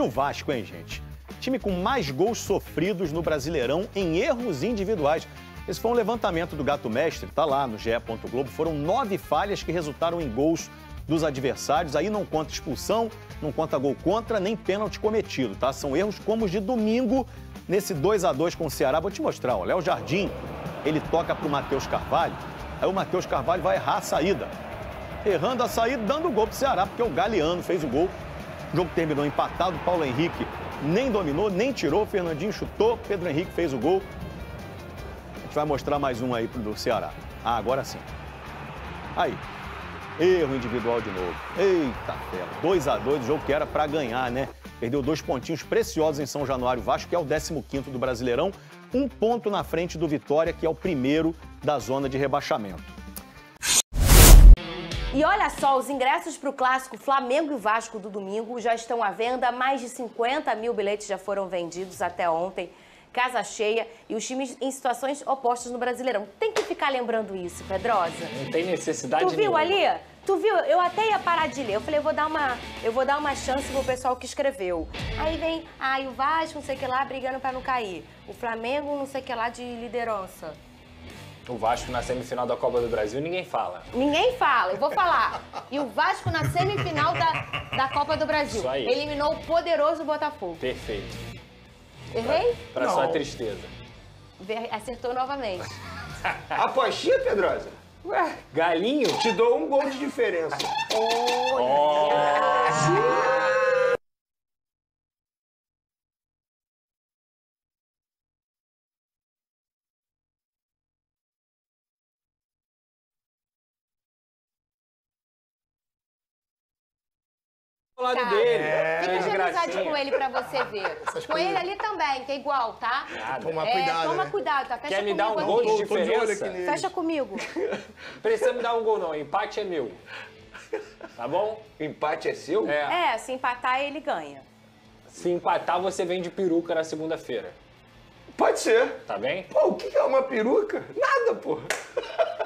o Vasco, hein, gente? Time com mais gols sofridos no Brasileirão em erros individuais. Esse foi um levantamento do Gato Mestre, tá lá no GE. Globo. Foram 9 falhas que resultaram em gols dos adversários. Aí não conta expulsão, não conta gol contra, nem pênalti cometido, tá? São erros como os de domingo, nesse 2-2 com o Ceará. Vou te mostrar, ó. Léo Jardim, ele toca pro Matheus Carvalho. Aí o Matheus Carvalho vai errar a saída. Errando a saída, dando o gol pro Ceará, porque o Galeano fez o gol. O jogo terminou empatado, Paulo Henrique nem dominou, nem tirou, Fernandinho chutou, Pedro Henrique fez o gol. A gente vai mostrar mais um aí do Ceará. Ah, agora sim. Aí, erro individual de novo. Eita ferro, 2-2, o jogo que era pra ganhar, né? Perdeu 2 pontinhos preciosos em São Januário. Vasco, que é o 15º do Brasileirão, 1 ponto na frente do Vitória, que é o primeiro da zona de rebaixamento. E olha só, os ingressos para o clássico Flamengo e Vasco do domingo já estão à venda. Mais de 50 mil bilhetes já foram vendidos até ontem. Casa cheia e os times em situações opostas no Brasileirão. Tem que ficar lembrando isso, Pedrosa. Não tem necessidade nenhuma. Tu viu ali? Tu viu? Eu até ia parar de ler. Eu falei, eu vou dar uma chance pro pessoal que escreveu. Aí vem, o Vasco, não sei o que lá, brigando para não cair. O Flamengo, não sei o que lá, de liderança. O Vasco na semifinal da Copa do Brasil, ninguém fala. Ninguém fala, eu vou falar. E o Vasco na semifinal da Copa do Brasil. Isso aí. Eliminou o poderoso Botafogo. Perfeito. Errei? Pra sua tristeza. Acertou novamente. Apostinha, Pedrosa? Ué, galinho? Te dou 1 gol de diferença. Ao lado dele. Fica de amizade gracinha. com ele pra você ver. Com ele ali também, que é igual, tá? Toma cuidado, Toma né? cuidado, tá? Fecha Quer me comigo dar um gol de aqui. Tô de olho diferença? aqui nele. Fecha comigo. Precisa me dar um gol não, empate é meu. Tá bom? Empate é seu? É. Se empatar, ele ganha. Se empatar, você vem de peruca na segunda-feira. Pode ser. Tá bem? Pô, o que é uma peruca? Nada, pô.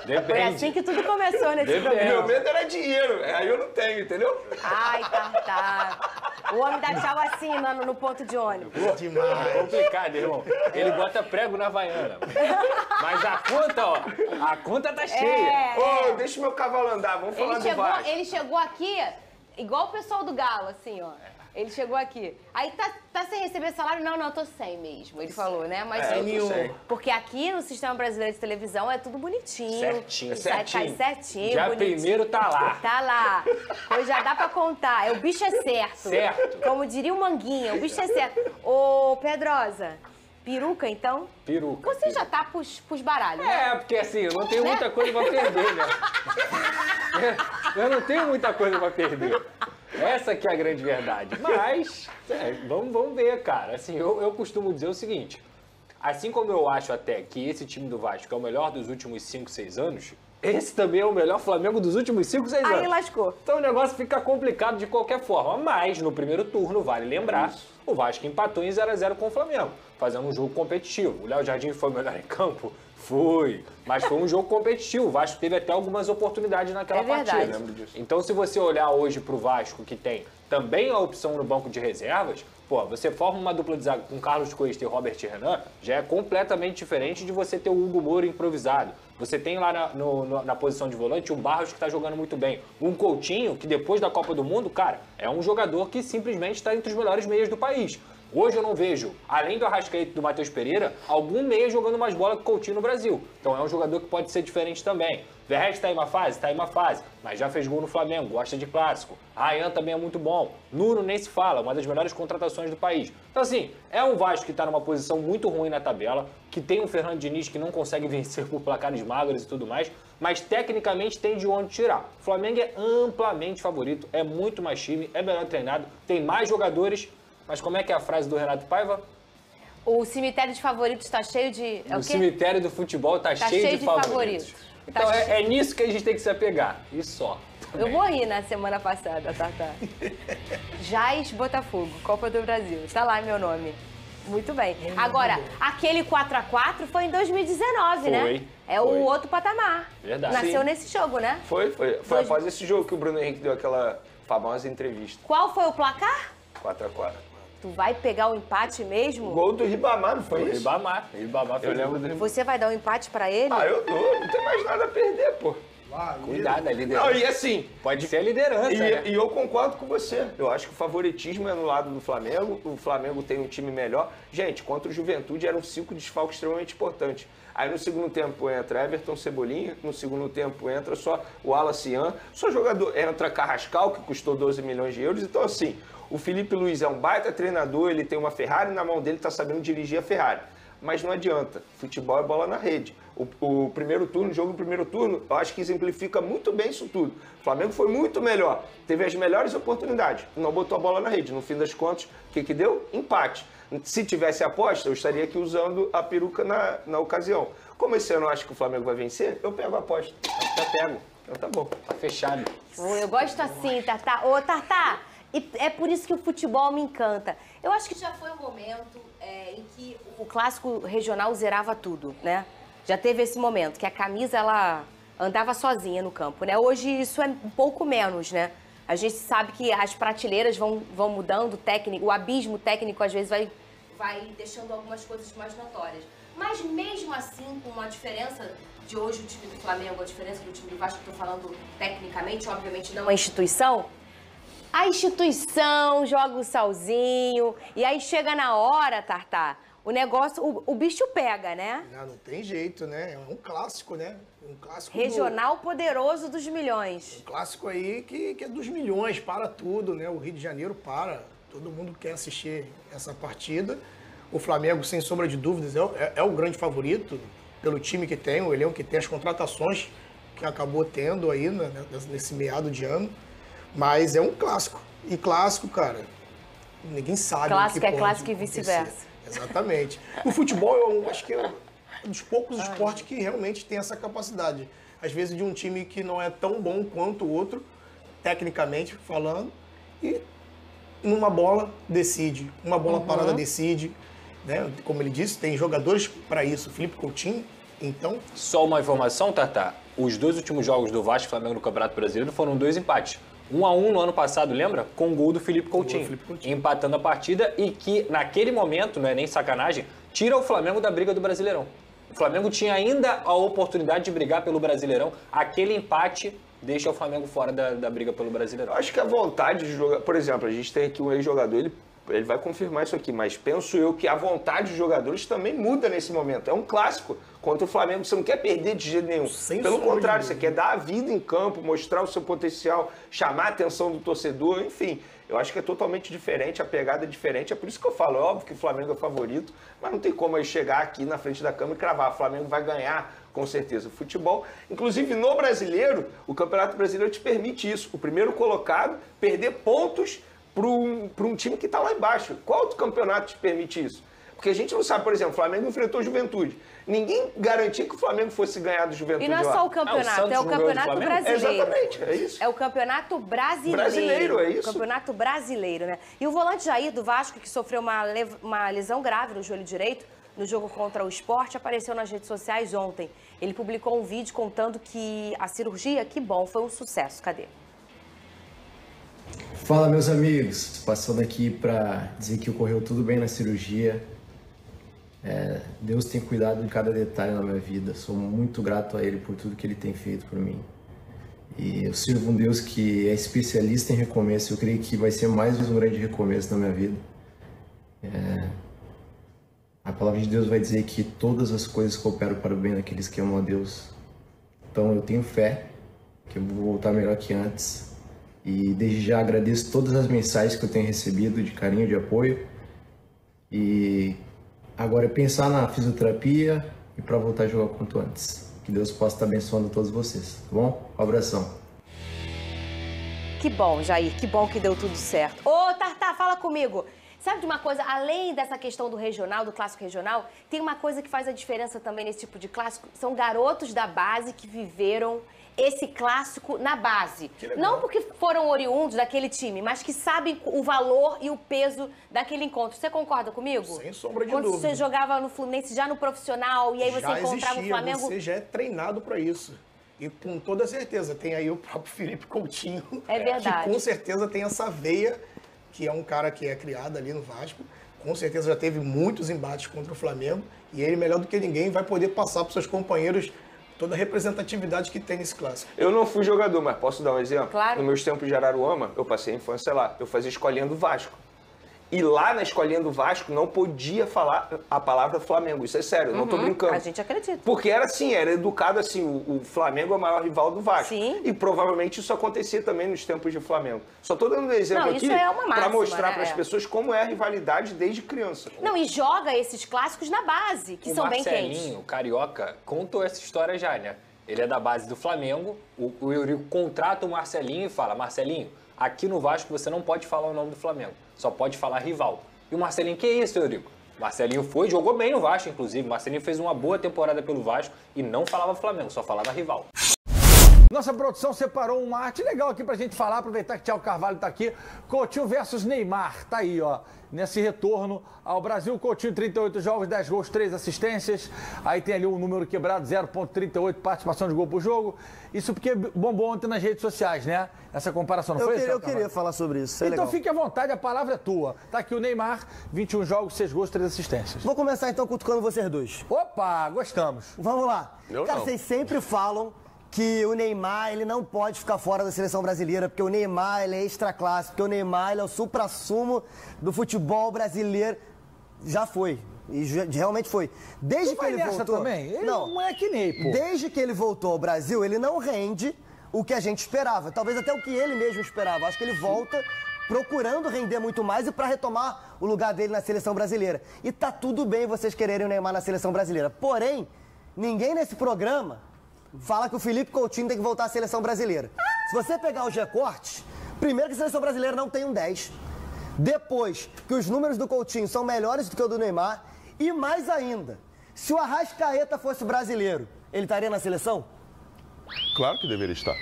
Depende. Foi assim que tudo começou nesse Depende. programa. Meu medo era dinheiro, aí eu não tenho, entendeu? Ai, tá. O homem dá tchau assim no ponto de ônibus. É complicado, irmão. Ele bota prego na Havaiana. Mas a conta, ó, a conta tá cheia. Ô, deixa meu cavalo andar, vamos falar do Vasco. Ele chegou aqui, igual o pessoal do Galo, assim, ó. Ele chegou aqui. Aí tá sem receber salário? Não, eu tô sem mesmo. Ele falou, né? Mas eu tô sem. porque aqui no Sistema Brasileiro de Televisão é tudo bonitinho. Certinho. Cai certinho, Já bonitinho. primeiro tá lá. Tá lá. Pois já dá pra contar. O bicho é certo. Certo. Como diria o Manguinha, o bicho é certo. Ô, Pedrosa, peruca, então? Peruca. Você já tá pros baralhos, né? É, porque assim, eu não tenho muita coisa pra perder, né? Eu não tenho muita coisa pra perder. Essa que é a grande verdade. Mas, vamos ver, cara. Assim, eu costumo dizer o seguinte. Assim como eu acho até que esse time do Vasco é o melhor dos últimos 5, 6 anos, esse também é o melhor Flamengo dos últimos 5, 6 anos. Aí lascou. Então o negócio fica complicado de qualquer forma. Mas no primeiro turno, vale lembrar, o Vasco empatou em 0-0 com o Flamengo, fazendo um jogo competitivo. O Léo Jardim foi o melhor em campo? Foi. Mas foi um jogo competitivo. O Vasco teve até algumas oportunidades naquela partida. Lembro disso. Então, se você olhar hoje pro Vasco, que tem também a opção no banco de reservas, pô, você forma uma dupla de zaga com Carlos Cuesta e Robert Renan, já é completamente diferente de você ter o Hugo Moura improvisado. Você tem lá na posição de volante um Barros que está jogando muito bem. Um Coutinho, que depois da Copa do Mundo, cara, é um jogador que simplesmente está entre os melhores meias do país. Hoje eu não vejo, além do Arrascaeta e do Matheus Pereira, algum meia jogando mais bola que o Coutinho no Brasil. Então é um jogador que pode ser diferente também. Verratti está em uma fase? Está em uma fase, mas já fez gol no Flamengo, gosta de clássico. Ryan também é muito bom. Nuno nem se fala, uma das melhores contratações do país. Então assim, é um Vasco que está numa posição muito ruim na tabela, que tem um Fernando Diniz que não consegue vencer por placares magros e tudo mais, mas tecnicamente tem de onde tirar. O Flamengo é amplamente favorito, é muito mais time, é melhor treinado, tem mais jogadores. Mas como é que é a frase do Renato Paiva? O cemitério de favoritos está cheio de... O cemitério do futebol tá cheio de favoritos. Então é nisso que a gente tem que se apegar. E só. Eu morri na semana passada, Tatá. Jais Botafogo, Copa do Brasil. Tá lá meu nome. Muito bem. Agora, aquele 4x4 foi em 2019, né? É o outro patamar. Verdade. Nasceu nesse jogo, né? Foi após esse jogo que o Bruno Henrique deu aquela famosa entrevista. Qual foi o placar? 4x4. Tu vai pegar o empate mesmo? O gol do Ribamar, não foi isso? Ribamar Eu lembro dele. Você vai dar um empate pra ele? Ah, eu dou. Não tem mais nada a perder, pô. Cuidado, a liderança. Não, e assim... Pode ser a liderança, né? E eu concordo com você. Eu acho que o favoritismo é no lado do Flamengo. O Flamengo tem um time melhor. Gente, contra o Juventude eram 5 desfalques extremamente importantes. Aí no segundo tempo entra Everton Cebolinha, no segundo tempo entra só o Wallace Ian, só jogador, entra Carrascal, que custou 12 milhões de euros. Então assim, o Felipe Luiz é um baita treinador, ele tem uma Ferrari na mão dele, tá sabendo dirigir a Ferrari. Mas não adianta, futebol é bola na rede. O primeiro turno, o jogo do primeiro turno, eu acho que exemplifica muito bem isso tudo. O Flamengo foi muito melhor, teve as melhores oportunidades, não botou a bola na rede. No fim das contas, o que deu? Empate. Se tivesse aposta, eu estaria aqui usando a peruca na ocasião. Como esse ano eu acho que o Flamengo vai vencer, eu pego a aposta. Já pego. Então tá bom. Tá fechado. Eu gosto assim, Tartá. Ô, Tartá, e é por isso que o futebol me encanta. Eu acho que já foi um momento em que o clássico regional zerava tudo, né? Já teve esse momento, que a camisa, ela andava sozinha no campo, né? Hoje isso é um pouco menos, né? A gente sabe que as prateleiras vão mudando, o abismo técnico às vezes vai deixando algumas coisas mais notórias. Mas mesmo assim, com a diferença de hoje o time do Flamengo, a diferença do time do Vasco, que eu tô falando tecnicamente, obviamente não a instituição joga o salzinho, e aí chega na hora, Tartá, o negócio, o bicho pega, né? Não tem jeito, né? É um clássico, né? Um clássico regional poderoso dos milhões. Um clássico aí que é dos milhões, para tudo, né? O Rio de Janeiro para. Todo mundo quer assistir essa partida. O Flamengo, sem sombra de dúvidas, é o grande favorito pelo time que tem, o elenco que tem, as contratações que acabou tendo aí nesse meado de ano. Mas é um clássico. E clássico, cara, ninguém sabe clássico o que é pode clássico e acontecer. vice-versa. Exatamente. O futebol, eu acho que é um dos poucos esportes que realmente tem essa capacidade. Às vezes de um time que não é tão bom quanto o outro, tecnicamente falando, e numa bola decide. Uma bola parada decide. Né? Como ele disse, tem jogadores para isso. Felipe Coutinho, então... Só uma informação, Tartá. Os 2 últimos jogos do Vasco e Flamengo no Campeonato Brasileiro foram 2 empates. 1-1 no ano passado, lembra? Com o gol do Felipe Coutinho. Empatando a partida e que, naquele momento, não é nem sacanagem, tira o Flamengo da briga do Brasileirão. O Flamengo tinha ainda a oportunidade de brigar pelo Brasileirão. Aquele empate deixa o Flamengo fora da briga pelo Brasileirão. Eu acho que a vontade de jogar... Por exemplo, a gente tem aqui um ex-jogador, ele vai confirmar isso aqui, mas penso eu que a vontade dos jogadores também muda nesse momento. É um clássico contra o Flamengo, você não quer perder de jeito nenhum. Pelo contrário, você quer dar a vida em campo, mostrar o seu potencial, chamar a atenção do torcedor, enfim. Eu acho que é totalmente diferente, a pegada é diferente. É por isso que eu falo, é óbvio que o Flamengo é favorito, mas não tem como eu chegar aqui na frente da câmera e cravar. O Flamengo vai ganhar, com certeza. O futebol, inclusive no Brasileiro, o Campeonato Brasileiro te permite isso. O primeiro colocado perder pontos para um time que está lá embaixo. Qual outro campeonato te permite isso? Porque a gente não sabe, por exemplo, o Flamengo enfrentou o Juventude. Ninguém garantia que o Flamengo fosse ganhar do Juventude. E não é só o campeonato, é o Campeonato Brasileiro. Exatamente, é isso. É o Campeonato Brasileiro. Brasileiro, é isso. O Campeonato Brasileiro, né? E o volante Jair do Vasco, que sofreu uma lesão grave no joelho direito, no jogo contra o Sport, apareceu nas redes sociais ontem. Ele publicou um vídeo contando que a cirurgia, que bom, foi um sucesso. Cadê? Fala, meus amigos, passando aqui para dizer que ocorreu tudo bem na cirurgia. Deus tem cuidado de cada detalhe na minha vida, sou muito grato a Ele por tudo que Ele tem feito por mim. E eu sirvo um Deus que é especialista em recomeço, eu creio que vai ser mais um grande recomeço na minha vida. A palavra de Deus vai dizer que todas as coisas cooperam para o bem daqueles que amam a Deus. Então eu tenho fé que eu vou voltar melhor que antes. E desde já agradeço todas as mensagens que eu tenho recebido de carinho, de apoio. E agora é pensar na fisioterapia e para voltar a jogar o quanto antes. Que Deus possa estar abençoando todos vocês, tá bom? Um abração. Que bom, Jair, que bom que deu tudo certo. Ô, Tartá, fala comigo. Sabe de uma coisa, além dessa questão do regional, do clássico regional, tem uma coisa que faz a diferença também nesse tipo de clássico, são garotos da base que viveram esse clássico na base. Não porque foram oriundos daquele time, mas que sabem o valor e o peso daquele encontro. Você concorda comigo? Sem sombra de dúvida. dúvida. Quando você jogava no Fluminense, já no profissional, e aí você encontrava o Flamengo... Você já é treinado para isso. E com toda certeza, tem aí o próprio Felipe Coutinho. É verdade. Que com certeza tem essa veia que é um cara que é criado ali no Vasco. Com certeza já teve muitos embates contra o Flamengo. E ele, melhor do que ninguém, vai poder passar para os seus companheiros toda a representatividade que tem nesse clássico. Eu não fui jogador, mas posso dar um exemplo? Claro. Nos meus tempos de Araruama, eu passei a infância lá. Eu fazia escolinha do Vasco. E lá na escolinha do Vasco não podia falar a palavra Flamengo. Isso é sério, eu não tô brincando. A gente acredita. Porque era assim, era educado assim, o Flamengo é o maior rival do Vasco. Sim. E provavelmente isso acontecia também nos tempos de Flamengo. Só tô dando um exemplo Não, aqui isso é uma para máxima, mostrar né? para as pessoas como é a rivalidade desde criança. Não, e joga esses clássicos na base, que são bem quentes. O Marcelinho, carioca, contou essa história já, né? Ele é da base do Flamengo, o Eurico contrata o Marcelinho e fala, Marcelinho, aqui no Vasco você não pode falar o nome do Flamengo, só pode falar rival. E o Marcelinho, que isso, Eurico? Marcelinho foi, jogou bem no Vasco, inclusive. Marcelinho fez uma boa temporada pelo Vasco e não falava Flamengo, só falava rival. Nossa produção separou uma arte legal aqui pra gente falar, aproveitar que Thiago Carvalho tá aqui. Coutinho versus Neymar, tá aí, ó. Nesse retorno ao Brasil, Coutinho, 38 jogos, 10 gols, 3 assistências. Aí tem ali um número quebrado, 0,38 participação de gol por jogo. Isso porque bombou ontem nas redes sociais, né? Essa comparação, não foi isso? Eu queria falar sobre isso, então legal. Fique à vontade, a palavra é tua. Tá aqui o Neymar, 21 jogos, 6 gols, 3 assistências. Vou começar então cutucando vocês dois. Opa, gostamos. Vamos lá. Cara, vocês sempre falam que o Neymar, ele não pode ficar fora da seleção brasileira, porque o Neymar, ele é extra classe, porque o Neymar, ele é o supra-sumo do futebol brasileiro. Já foi. E realmente foi. Desde que ele voltou... também? Ele não é que nem, pô. Desde que ele voltou ao Brasil, ele não rende o que a gente esperava. Talvez até o que ele mesmo esperava. Acho que ele volta procurando render muito mais e para retomar o lugar dele na seleção brasileira. E tá tudo bem vocês quererem o Neymar na seleção brasileira. Porém, ninguém nesse programa fala que o Felipe Coutinho tem que voltar à seleção brasileira. Se você pegar os recortes, primeiro que a seleção brasileira não tem um 10. Depois, que os números do Coutinho são melhores do que o do Neymar. E mais ainda, se o Arrascaeta fosse brasileiro, ele estaria na seleção? Claro que deveria estar.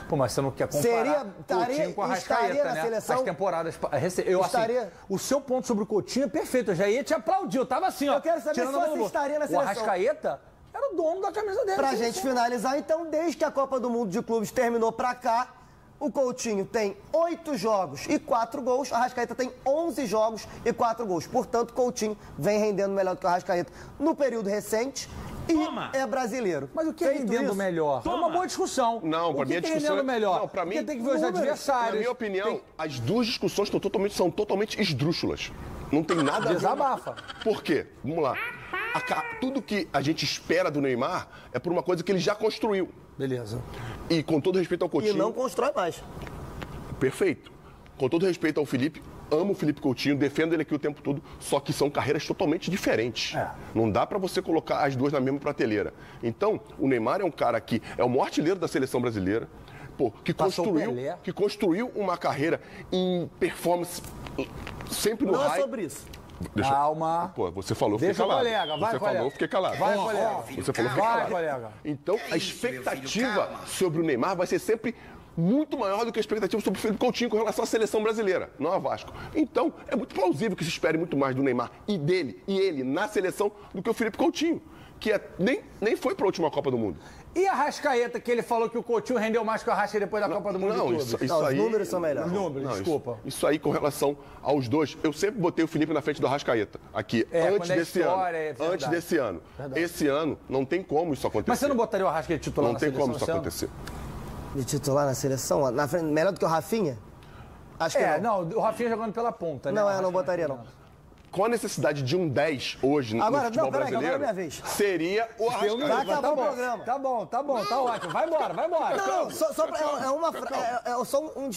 Pô, mas você não quer comparar Coutinho com a Arrascaeta, na né? seleção? As temporadas... assim, o seu ponto sobre o Coutinho é perfeito. Eu já ia te aplaudir. Eu tava assim, ó. Eu quero saber se você estaria na seleção. O Arrascaeta era o dono da camisa dele. Pra gente finalizar, então, desde que a Copa do Mundo de Clubes terminou pra cá, o Coutinho tem 8 jogos e 4 gols, a Arrascaeta tem 11 jogos e 4 gols. Portanto, Coutinho vem rendendo melhor do que o Arrascaeta no período recente e é brasileiro. Mas o que é rendendo melhor? É uma boa discussão. Não, pra mim a discussão rendendo melhor? Não, pra mim, porque tem que ver os adversários. Na minha opinião, as duas discussões são totalmente esdrúxulas. Não tem nada a ver. Desabafa. Por quê? Vamos lá. Tudo que a gente espera do Neymar é por uma coisa que ele já construiu. Beleza. E com todo respeito ao Coutinho... E não constrói mais. Perfeito. Com todo respeito ao Felipe, amo o Felipe Coutinho, defendo ele aqui o tempo todo, só que são carreiras totalmente diferentes. Não dá pra você colocar as duas na mesma prateleira. Então, o Neymar é um cara que é o maior artilheiro da seleção brasileira, que construiu uma carreira em performance sempre no high. Não é sobre isso. Calma. Pô, você falou, fiquei calado. Colega, vai, você colega. falou, fiquei calado. Vai, colega. Você falou, fiquei calado. Colega. Então, a expectativa sobre o Neymar vai ser sempre muito maior do que a expectativa sobre o Felipe Coutinho com relação à seleção brasileira, não a Vasco. Então, é muito plausível que se espere muito mais do Neymar e ele na seleção do que o Felipe Coutinho, que nem foi para a última Copa do Mundo. E a Arrascaeta, que ele falou que o Coutinho rendeu mais que o Arrasca depois da Copa do Mundo? Não, isso os números são melhores. Os números, desculpa. Isso aí com relação aos dois, eu sempre botei o Felipe na frente do Arrascaeta, aqui, antes desse ano. Antes desse ano. Verdade. Esse ano, não tem como isso acontecer. Mas você não botaria o Arrascaeta titular na seleção? Não tem como isso acontecer. De titular na seleção? Na frente, melhor do que o Rafinha? Acho que não, o Rafinha jogando pela ponta, né? Não, eu não botaria, não. Com a necessidade de um 10 hoje no futebol brasileiro, agora é minha vez. Seria o Arrascaeta. Vai acabar o programa. Tá bom, tá ótimo. Vai embora. Não, só um...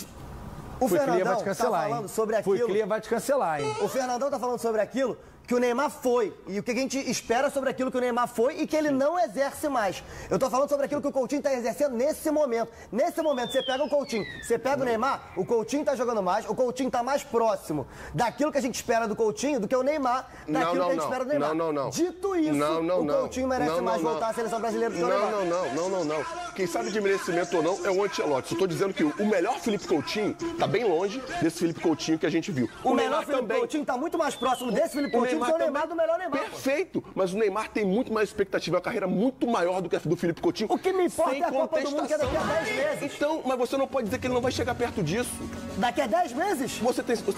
O Fernandão tá falando sobre aquilo... Fui vai te cancelar, hein? O Fernandão tá falando sobre aquilo que o Neymar foi. E o que a gente espera sobre aquilo que o Neymar foi e que ele não exerce mais. Eu tô falando sobre aquilo que o Coutinho tá exercendo nesse momento. Nesse momento, você pega o Coutinho, você pega o Neymar, o Coutinho tá jogando mais, o Coutinho tá mais próximo daquilo que a gente espera do Coutinho do que o Neymar daquilo que a gente espera do Neymar. Não. Dito isso, o Coutinho merece mais voltar à seleção brasileira do que o Neymar. Não. quem sabe de merecimento ou não é o Ancelotti. Eu tô dizendo que o melhor Felipe Coutinho tá bem longe desse Felipe Coutinho que a gente viu. O melhor Felipe Coutinho tá muito mais próximo desse Felipe Coutinho do que o Neymar do melhor Neymar. Perfeito, mas o Neymar tem muito mais expectativa, uma carreira muito maior do que a do Felipe Coutinho. O que me importa é a Copa do Mundo, que é daqui a 10 meses. Então, mas você não pode dizer que ele não vai chegar perto disso. Daqui a 10 meses?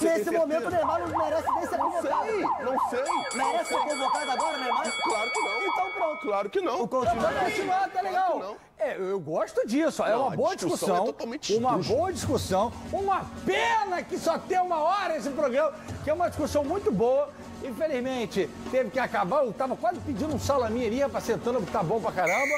Nesse momento o Neymar não merece nem ser convocado. Não sei. Merece ser convocado agora, Neymar? Claro que não. Então pronto. Claro que não. O Coutinho Vai continuar, tá legal. Eu gosto disso. É uma boa discussão. Uma boa discussão. Uma pena que só tem 1 hora esse programa, que é uma discussão muito boa. Infelizmente, teve que acabar. Eu tava quase pedindo um salaminho ali, rapaz, sentando, que tá bom pra caramba.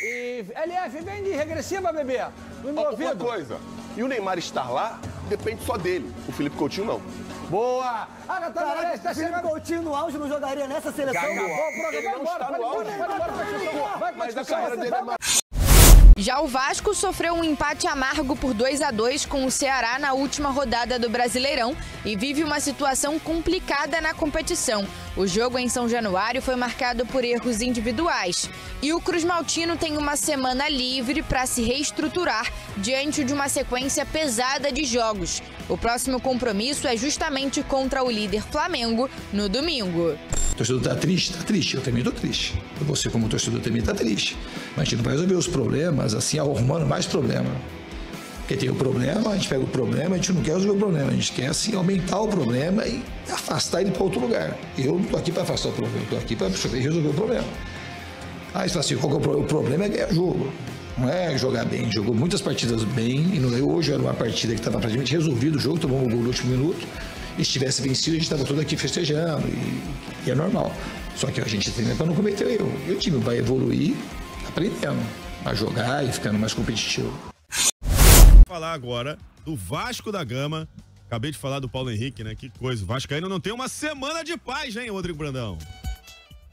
E, LF, vem de regressiva, bebê. No meu ouvido. Uma coisa. E o Neymar estar lá, depende só dele. O Felipe Coutinho não. Boa! Caraca, tá Felipe Coutinho no auge não jogaria nessa seleção. Acabou o programa. Ele não está no auge. Mas a carreira dele é mais... Já o Vasco sofreu um empate amargo por 2-2 com o Ceará na última rodada do Brasileirão e vive uma situação complicada na competição. O jogo em São Januário foi marcado por erros individuais. E o Cruz Maltino tem uma semana livre para se reestruturar diante de uma sequência pesada de jogos. O próximo compromisso é justamente contra o líder Flamengo no domingo. O torcedor está triste? Está triste. Eu também estou triste. Você, como torcedor, também está triste. Mas a gente não vai resolver os problemas assim, arrumando mais problema. Porque tem o problema, a gente pega o problema, a gente não quer resolver o problema. A gente quer, assim, aumentar o problema e afastar ele para outro lugar. Eu não estou aqui para afastar o problema, eu estou aqui para resolver o problema. Aí você fala assim, qual que é o problema? É ganhar jogo. Não é jogar bem. Jogou muitas partidas bem. E não é, hoje era uma partida que estava praticamente resolvido o jogo, tomou um gol no último minuto. E se tivesse vencido, a gente estava todo aqui festejando. E é normal. Só que a gente treina para não cometer erro. E o time vai evoluir aprendendo a jogar e ficando mais competitivo. Vou falar agora do Vasco da Gama. Acabei de falar do Paulo Henrique, né? Que coisa. O Vasco ainda não tem uma semana de paz, hein, Rodrigo Brandão?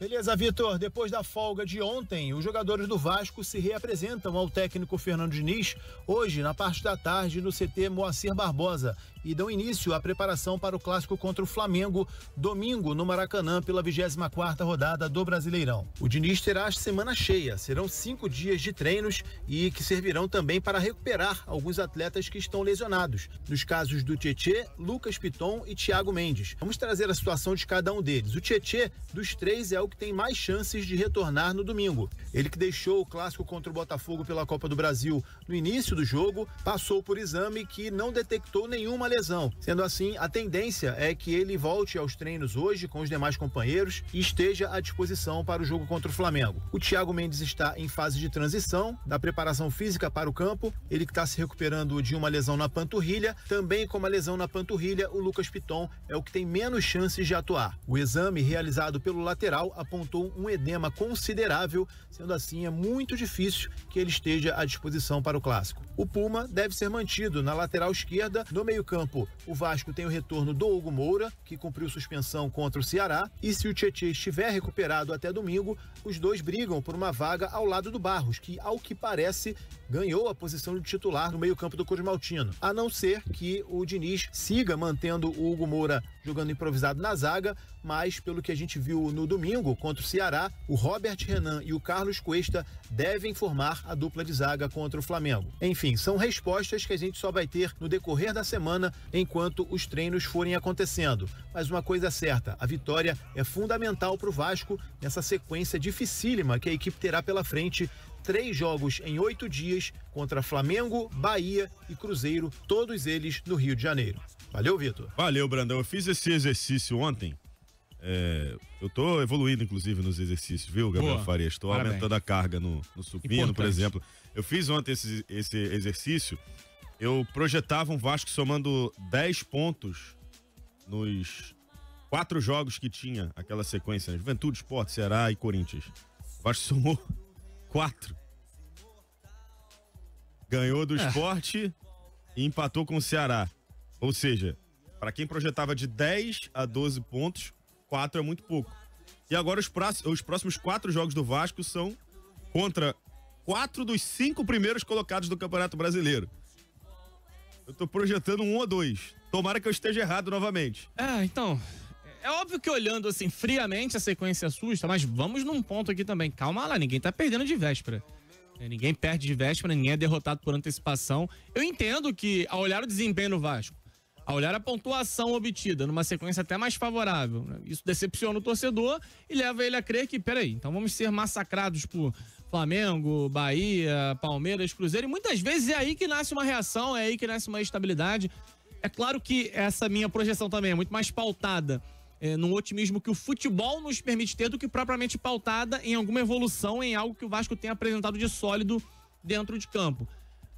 Beleza, Vitor. Depois da folga de ontem, os jogadores do Vasco se reapresentam ao técnico Fernando Diniz hoje, na parte da tarde, no CT Moacir Barbosa, e dão início à preparação para o clássico contra o Flamengo, domingo, no Maracanã, pela 24ª rodada do Brasileirão. O Diniz terá a semana cheia, serão 5 dias de treinos e que servirão também para recuperar alguns atletas que estão lesionados, nos casos do Tietê, Lucas Piton e Thiago Mendes. Vamos trazer a situação de cada um deles. O Tietê, dos 3, é o que tem mais chances de retornar no domingo. Ele que deixou o clássico contra o Botafogo pela Copa do Brasil no início do jogo, passou por exame que não detectou nenhuma lesão. Sendo assim, a tendência é que ele volte aos treinos hoje com os demais companheiros e esteja à disposição para o jogo contra o Flamengo. O Thiago Mendes está em fase de transição da preparação física para o campo, ele que está se recuperando de uma lesão na panturrilha, também com uma lesão na panturrilha, o Lucas Piton é o que tem menos chances de atuar. O exame realizado pelo lateral apontou um edema considerável, sendo assim é muito difícil que ele esteja à disposição para o clássico. O Puma deve ser mantido na lateral esquerda. No meio-campo, o Vasco tem o retorno do Hugo Moura, que cumpriu suspensão contra o Ceará, e se o Tietê estiver recuperado até domingo, os dois brigam por uma vaga ao lado do Barros, que, ao que parece, ganhou a posição de titular no meio-campo do Cruz Maltino, a não ser que o Diniz siga mantendo o Hugo Moura jogando improvisado na zaga, mas pelo que a gente viu no domingo contra o Ceará, o Robert Renan e o Carlos Cuesta devem formar a dupla de zaga contra o Flamengo. Enfim, são respostas que a gente só vai ter no decorrer da semana enquanto os treinos forem acontecendo. Mas uma coisa é certa, a vitória é fundamental para o Vasco nessa sequência dificílima que a equipe terá pela frente. 3 jogos em 8 dias contra Flamengo, Bahia e Cruzeiro, todos eles no Rio de Janeiro. Valeu, Vitor. Valeu, Brandão. Eu fiz esse exercício ontem. Eu tô evoluindo, inclusive, nos exercícios, viu, Gabriel Farias? Estou aumentando a carga no supino, por exemplo. Eu fiz ontem esse exercício. Eu projetava um Vasco somando 10 pontos nos 4 jogos que tinha aquela sequência, né? Juventude, Sport, Ceará e Corinthians. O Vasco somou 4. Ganhou do Sport e empatou com o Ceará. Ou seja, para quem projetava de 10 a 12 pontos, 4 é muito pouco. E agora os próximos 4 jogos do Vasco são contra 4 dos 5 primeiros colocados do Campeonato Brasileiro. Eu tô projetando 1 ou 2. Tomara que eu esteja errado novamente. Então, é óbvio que olhando assim friamente a sequência assusta, mas vamos num ponto aqui também. Calma lá, ninguém tá perdendo de véspera. Ninguém perde de véspera, ninguém é derrotado por antecipação. Eu entendo que, ao olhar o desempenho no Vasco, ao olhar a pontuação obtida numa sequência até mais favorável, né, isso decepciona o torcedor e leva ele a crer que, peraí, então vamos ser massacrados por Flamengo, Bahia, Palmeiras, Cruzeiro, e muitas vezes é aí que nasce uma reação, é aí que nasce uma estabilidade. É claro que essa minha projeção também é muito mais pautada num otimismo que o futebol nos permite ter do que propriamente pautada em alguma evolução, em algo que o Vasco tem apresentado de sólido dentro de campo.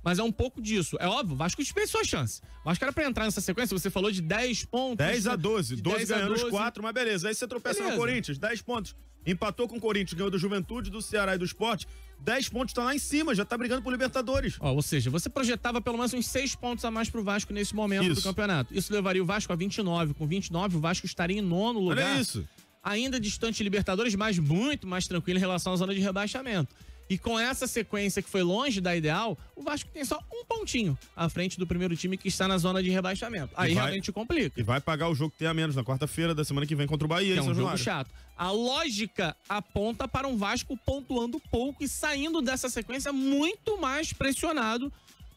Mas é um pouco disso. É óbvio, o Vasco desperdiçou a chance. O Vasco era pra entrar nessa sequência, você falou de 10 pontos. 10 a 12. 12 ganhando os 4, mas beleza. Aí você tropeça no Corinthians, 10 pontos. Empatou com o Corinthians, ganhou do Juventude, do Ceará e do Sport. 10 pontos, tá lá em cima, já tá brigando por Libertadores. Ou seja, você projetava pelo menos uns 6 pontos a mais pro Vasco nesse momento do campeonato. Isso levaria o Vasco a 29. Com 29, o Vasco estaria em 9º lugar. Olha isso. Ainda distante de Libertadores, mas muito mais tranquilo em relação à zona de rebaixamento. E com essa sequência que foi longe da ideal, o Vasco tem só um pontinho à frente do primeiro time que está na zona de rebaixamento. Aí realmente complica. E vai pagar o jogo que tem a menos na quarta-feira da semana que vem contra o Bahia. É um jogo chato. A lógica aponta para um Vasco pontuando pouco e saindo dessa sequência muito mais pressionado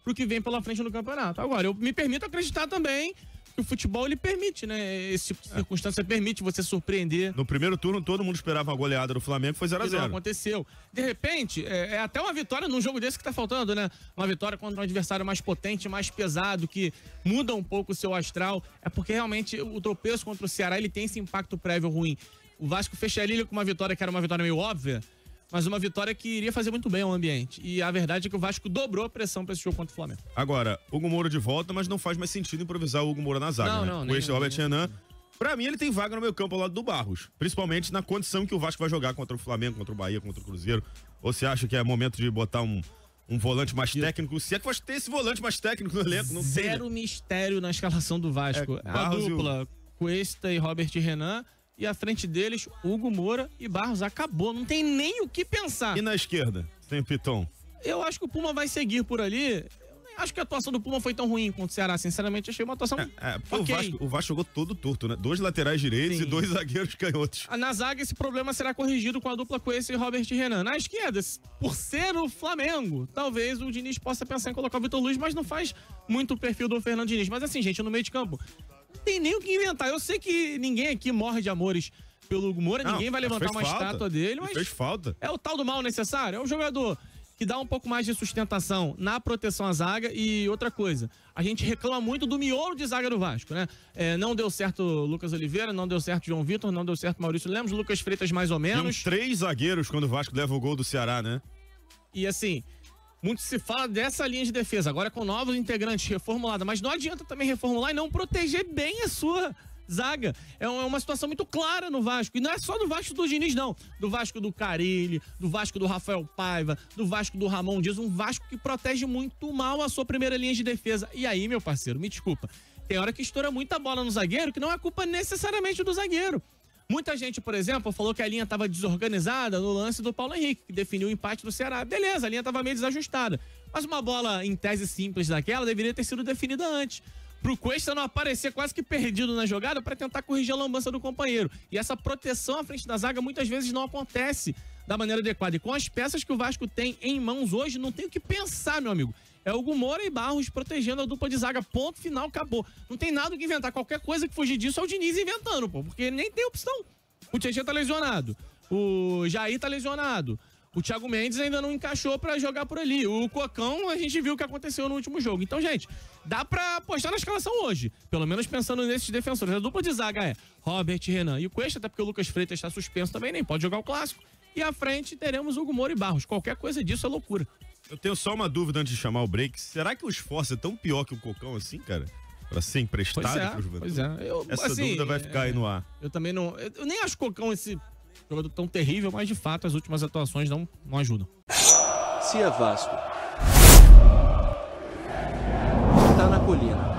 pro que vem pela frente no campeonato. Agora, eu me permito acreditar também que o futebol, ele permite, né? Esse tipo de circunstância permite você surpreender. No primeiro turno, todo mundo esperava uma goleada do Flamengo, foi 0-0. Não aconteceu. De repente, é até uma vitória num jogo desse que tá faltando, né? Uma vitória contra um adversário mais potente, mais pesado, que muda um pouco o seu astral. É porque realmente o tropeço contra o Ceará, ele tem esse impacto prévio ruim. O Vasco fecha a liga com uma vitória que era uma vitória meio óbvia, mas uma vitória que iria fazer muito bem ao ambiente. E a verdade é que o Vasco dobrou a pressão para esse jogo contra o Flamengo. Agora, Hugo Moura de volta, mas não faz mais sentido improvisar o Hugo Moura na zaga, né? O Robert Renan, pra mim, ele tem vaga no meio campo ao lado do Barros. Principalmente na condição que o Vasco vai jogar contra o Flamengo, contra o Bahia, contra o Cruzeiro. Ou você acha que é momento de botar um volante mais técnico? Se é que vai ter esse volante mais técnico no elenco, não tem. Zero mistério na escalação do Vasco. A dupla, Cuesta e Robert Renan. E à frente deles, Hugo Moura e Barros. Acabou, não tem nem o que pensar. E na esquerda, tem o Piton? Eu acho que o Puma vai seguir por ali. Eu nem acho que a atuação do Puma foi tão ruim contra o Ceará. Sinceramente, achei uma atuação okay. O Vasco jogou todo torto, né? 2 laterais direitos e 2 zagueiros canhotos. Na zaga, esse problema será corrigido com a dupla Cuesta e Robert Renan. Na esquerda, por ser o Flamengo, talvez o Diniz possa pensar em colocar o Vitor Luiz, mas não faz muito o perfil do Fernando Diniz. Mas assim, gente, no meio de campo, não tem nem o que inventar. Eu sei que ninguém aqui morre de amores pelo Hugo Moura, ninguém vai levantar uma estátua dele, mas fez falta. É o tal do mal necessário. É um jogador que dá um pouco mais de sustentação na proteção à zaga. E outra coisa, a gente reclama muito do miolo de zaga do Vasco, né? Não deu certo Lucas Oliveira, não deu certo João Vitor, não deu certo Maurício Lemos, Lucas Freitas mais ou menos. Tem uns 3 zagueiros quando o Vasco leva o gol do Ceará, né? E assim, muito se fala dessa linha de defesa, agora com novos integrantes, reformulada, mas não adianta também reformular e não proteger bem a sua zaga. É uma situação muito clara no Vasco. E não é só do Vasco do Diniz, não. Do Vasco do Carille, do Vasco do Rafael Paiva, do Vasco do Ramon Dias. Um Vasco que protege muito mal a sua primeira linha de defesa. E aí, meu parceiro, me desculpa, tem hora que estoura muita bola no zagueiro, que não é culpa necessariamente do zagueiro. Muita gente, por exemplo, falou que a linha estava desorganizada no lance do Paulo Henrique, que definiu o empate do Ceará. Beleza, a linha estava meio desajustada. Mas uma bola em tese simples daquela deveria ter sido definida antes. Pro Cuesta não aparecer quase que perdido na jogada para tentar corrigir a lambança do companheiro. E essa proteção à frente da zaga muitas vezes não acontece da maneira adequada. E com as peças que o Vasco tem em mãos hoje, não tem o que pensar, meu amigo. É Hugo Moura e Barros protegendo a dupla de zaga. Ponto final, acabou. Não tem nada que inventar. Qualquer coisa que fugir disso é o Diniz inventando, pô. Porque nem tem opção. O Tietchan tá lesionado. O Jair tá lesionado. O Thiago Mendes ainda não encaixou pra jogar por ali. O Cocão, a gente viu o que aconteceu no último jogo. Então, gente, dá pra apostar na escalação hoje. Pelo menos pensando nesses defensores. A dupla de zaga é Robert Renan e o Cuesta, até porque o Lucas Freitas está suspenso também, nem pode jogar o clássico. E à frente teremos Hugo Moura e Barros. Qualquer coisa disso é loucura. Eu tenho só uma dúvida antes de chamar o break. Será que o esforço é tão pior que o Cocão assim, cara? Pra ser emprestado pro Juventude? Pois é. Essa dúvida vai ficar aí no ar. Eu também não... Eu nem acho o Cocão esse jogador tão terrível, mas de fato as últimas atuações não ajudam. Se é Vasco, tá na colina.